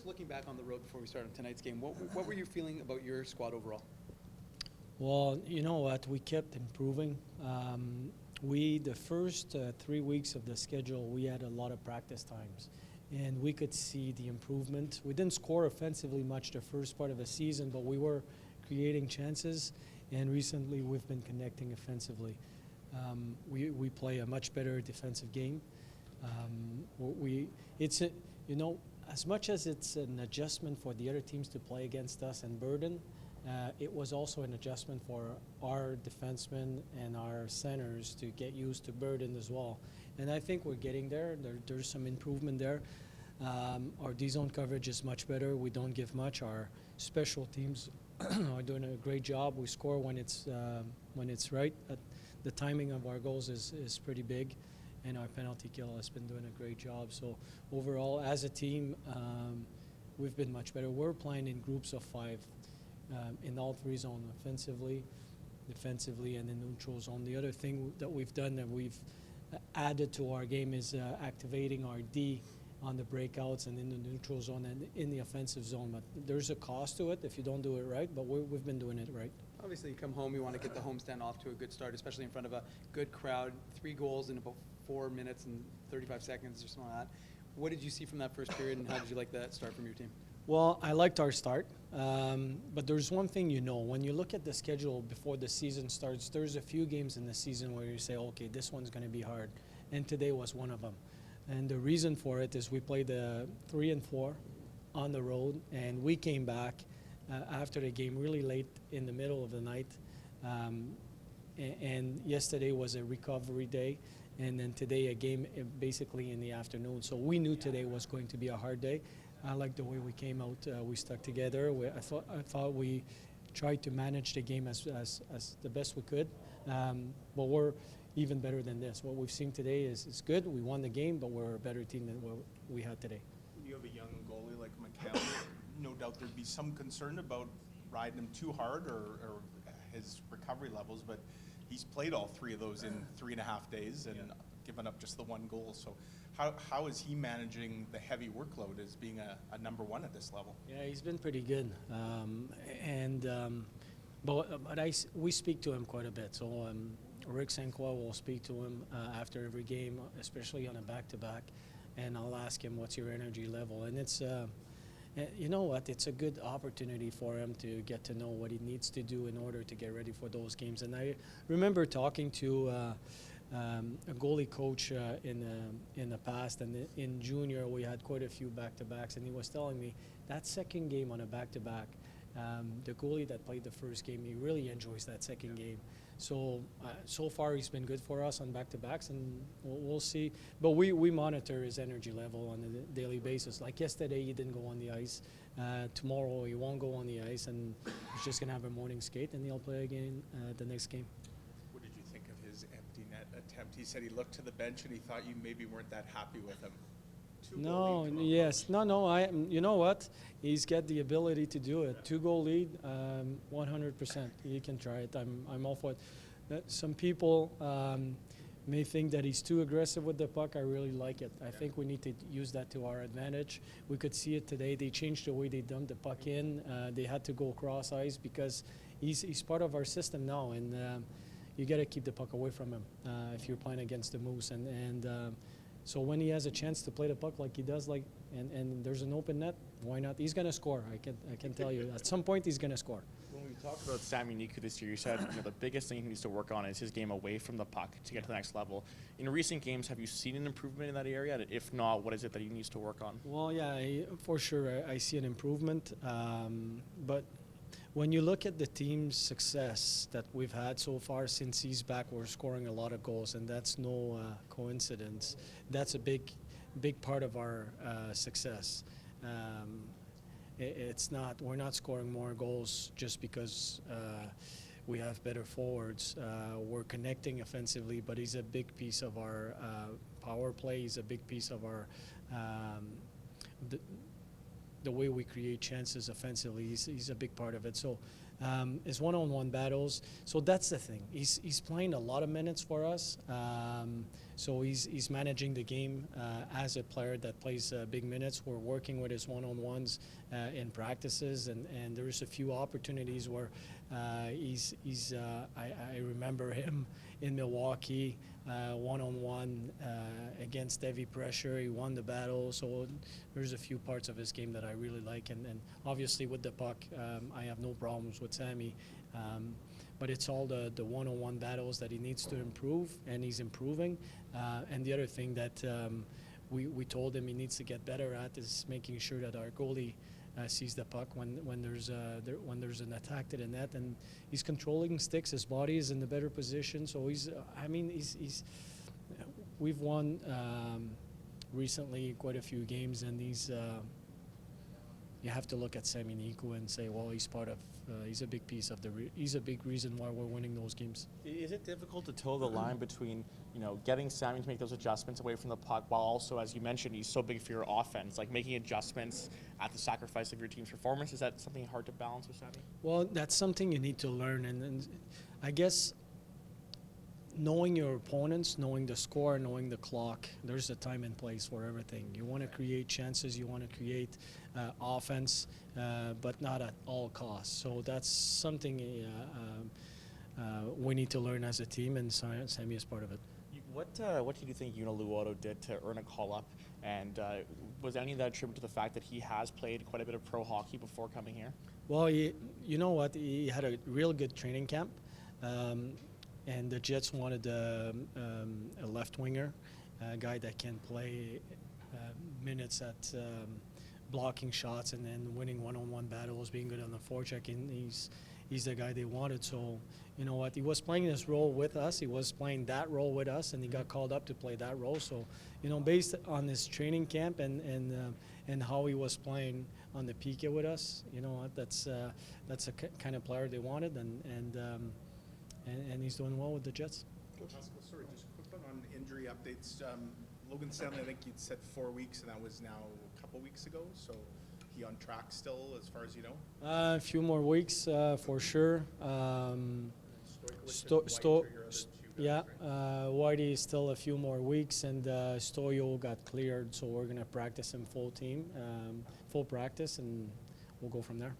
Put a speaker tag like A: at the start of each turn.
A: just looking back on the road before we start on tonight's game, what were you feeling about your squad overall?
B: Well, you know what? We kept improving. The first 3 weeks of the schedule, we had a lot of practice times, and we could see the improvement. We didn't score offensively much the first part of the season, but we were creating chances, and recently we've been connecting offensively. We play a much better defensive game. As much as it's an adjustment for the other teams to play against us and burden, it was also an adjustment for our defensemen and our centers to get used to burden as well. And I think we're getting there. There's some improvement there. Our D-zone coverage is much better. We don't give much. Our special teams are doing a great job. We score when it's right. The timing of our goals is pretty big, and our penalty kill has been doing a great job. So overall, as a team, we've been much better. We're playing in groups of 5 in all 3 zones, offensively, defensively, and in neutral zone. The other thing that we've done that we've added to our game is activating our D on the breakouts and in the neutral zone and in the offensive zone. But there's a cost to it if you don't do it right, but we've been doing it right.
A: Obviously, you come home, you want to get the homestand off to a good start, especially in front of a good crowd. 3 goals in about 4 minutes and 35 seconds or something like that. What did you see from that first period, and how did you like that start from your team?
B: Well, I liked our start, but there's one thing when you look at the schedule before the season starts, there's a few games in the season where you say, okay, this one's going to be hard, and today was one of them. And the reason for it is we played 3 and 4 on the road, and we came back after the game really late in the middle of the night, and yesterday was a recovery day, and then today a game basically in the afternoon. So we knew today was going to be a hard day. I like the way we came out. We stuck together. I thought we tried to manage the game as the best we could. But we're even better than this. What we've seen today is good. We won the game, but we're a better team than what we had today.
C: When you have a young goalie like Pascal, no doubt there'd be some concern about riding him too hard or his recovery levels, but he's played all 3 of those in 3.5 days and given up just the 1 goal. So how is he managing the heavy workload as being a number 1 at this level?
B: Yeah, he's been pretty good. We speak to him quite a bit. So Rick Sanquois will speak to him after every game, especially on a back-to-back, and I'll ask him, what's your energy level? And it's, you know what, it's a good opportunity for him to get to know what he needs to do in order to get ready for those games. And I remember talking to a goalie coach in the past, and in junior we had quite a few back-to-backs, and he was telling me that second game on a back-to-back, the goalie that played the first game, he really enjoys that second game. So far he's been good for us on back-to-backs, and we'll see. But we monitor his energy level on a daily basis. Like yesterday, he didn't go on the ice. Tomorrow he won't go on the ice, and he's just going to have a morning skate, and he'll play again the next game.
C: What did you think of his empty net attempt? He said he looked to the bench and he thought you maybe weren't that happy with him.
B: No, yes. No, you know what? He's got the ability to do it. 2-goal lead, 100%. He can try it. I'm all for it. Some people may think that he's too aggressive with the puck. I really like it. I think we need to use that to our advantage. We could see it today. They changed the way they dumped the puck in. They had to go cross ice because he's part of our system now, and you got to keep the puck away from him if you're playing against the Moose. So when he has a chance to play the puck like he does, and there's an open net, why not? He's going to score. I can tell you. At some point, he's going to score.
D: When we talked about Sam Unique this year, you said the biggest thing he needs to work on is his game away from the puck to get to the next level. In recent games, have you seen an improvement in that area? If not, what is it that he needs to work on?
B: Well, yeah, for sure, I see an improvement. But when you look at the team's success that we've had so far since he's back, we're scoring a lot of goals, and that's no coincidence. That's a big part of our success. We're not scoring more goals just because we have better forwards. We're connecting offensively, but he's a big piece of our power play. He's a big piece of our the way we create chances offensively. He's a big part of it. So is one-on-one battles. So that's the thing. He's playing a lot of minutes for us. So he's managing the game as a player that plays big minutes. We're working with his one-on-ones in practices, and there's a few opportunities where I remember him in Milwaukee, one-on-one against heavy pressure. He won the battle. So there's a few parts of his game that I really like, and obviously with the puck, I have no problems with Sammy. But it's all the one-on-one battles that he needs to improve, and he's improving. And the other thing that we told him he needs to get better at is making sure that our goalie sees the puck when there's an attack to the net, and he's controlling sticks. His body is in the better position, so he's we've won recently quite a few games, and you have to look at Sami Niku and say, well, he's a big piece of he's a big reason why we're winning those games.
D: Is it difficult to toe the line between, getting Sammy to make those adjustments away from the puck, while also, as you mentioned, he's so big for your offense, like making adjustments at the sacrifice of your team's performance? Is that something hard to balance with Sammy?
B: Well, that's something you need to learn, and I guess knowing your opponents, knowing the score, knowing the clock, there's a time and place for everything. You want to create chances, you want to create offense, but not at all costs. So that's something we need to learn as a team, and Sammy is part of it.
D: What did you think Luoto did to earn a call-up, and was any of that attributed to the fact that he has played quite a bit of pro hockey before coming here?
B: Well, you know what? He had a real good training camp. And the Jets wanted a left winger, a guy that can play minutes at blocking shots and then winning one-on-one battles, being good on the forecheck. And he's the guy they wanted. So, you know what? He was playing this role with us. He was playing that role with us, and he got called up to play that role. So, based on his training camp and how he was playing on the PK with us, that's a kind of player they wanted, and he's doing well with the Jets.
C: Pascal, sorry, just a quick one on injury updates. Logan Stanley, I think you'd said 4 weeks, and that was now a couple weeks ago. So he on track still, as far as you know?
B: A few more weeks for sure. Whitey is still a few more weeks, and Stoyo got cleared, so we're gonna practice him full practice, and we'll go from there.